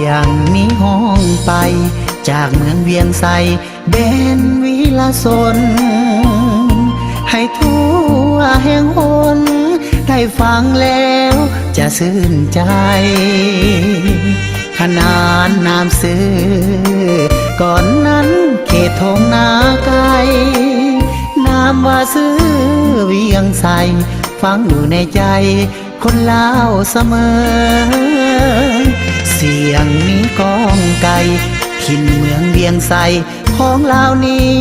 ยงนี้ห้องไปจากเมืองเวียงไสแดนวิลาสนให้ทั่วแห่งหนได้ฟังแล้วจะชื่นใจขนานนามซื้อก่อนนั้นเขตทงนาไกลนามว่าซื้อเวียงไสฟังอยู่ในใจคนลาวเสมอเสียงนี้ก้องไกลถิ่นเมืองเวียงไสของลาวนี้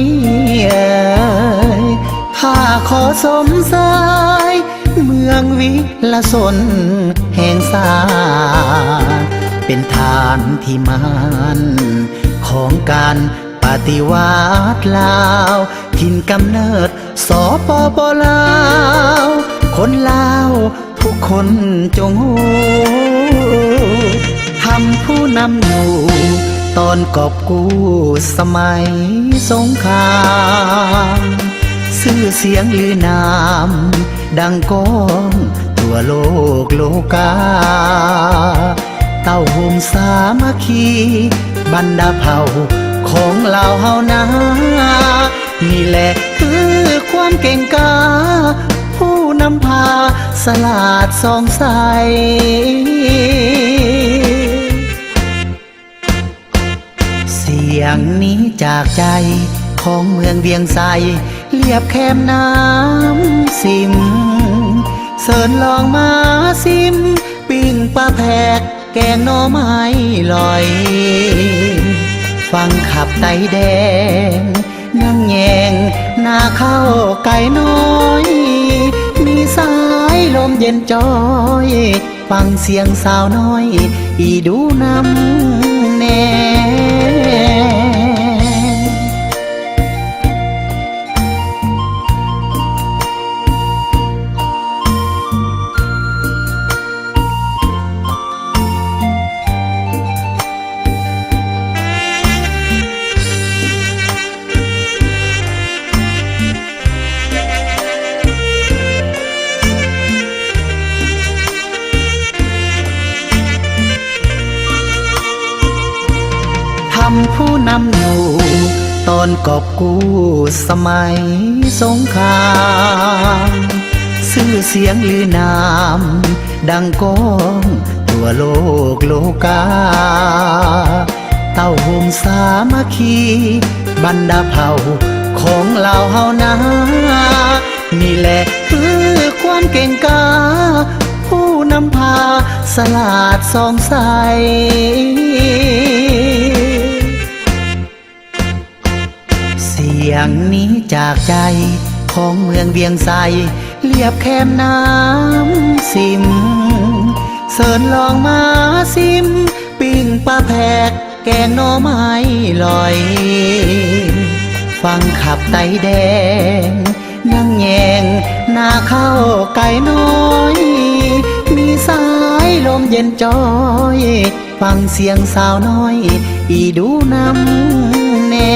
ข้าขอสมสายเมืองวิลาสนแห่งสาเป็นฐานที่มันของการปฏิวัติลาวถิ่นกำเนิดสปปลาวคนลาวทุกคนจงหูทำผู้นำอยู่ตอนกอบกู้สมัยสงครามชื่อเสียงลือนามดังก้องทั่วโลกโลกาเต้าโฮมสามัคคีบรรดาเผ่าของเราเฮานานี่แหละคือความเก่งกาผู้นำพาสลาดสองใสเสียงนี้จากใจของเมืองเวียงไสเรียบแคมน้ำสิมเสิร์นลองมาซิมปิ้งปลาแพกแกงหน่อไม้ลอยฟังขับไตแดงนั่งแยงหน้าเข้าไก่น้อยมีสายลมเย็นจอยฟังเสียงสาวน้อยอีดูน้ำแน่ผู้นำอยู่ตอนกอบกู้สมัยสงครามชื่อเสียงลือนามดังก้องทั่วโลกโลกาเต้าโฮมสามัคคีบรรดาเผ่าของเราเฮานานี่แหละคือความเก่งกาผู้นำพาสลาดสองใสเสียงนี้จากใจของเมืองเวียงไสเรียบแคมน้ำสิมเสิร์นลองมาซิมปิ้งปลาแพกแกงหน่อไม้ลอยฟังขับไตแดงนั่งแยงหน้าเข้าไก่น้อยมีสายลมเย็นจอยฟังเสียงสาวน้อยอีดูน้ำแน่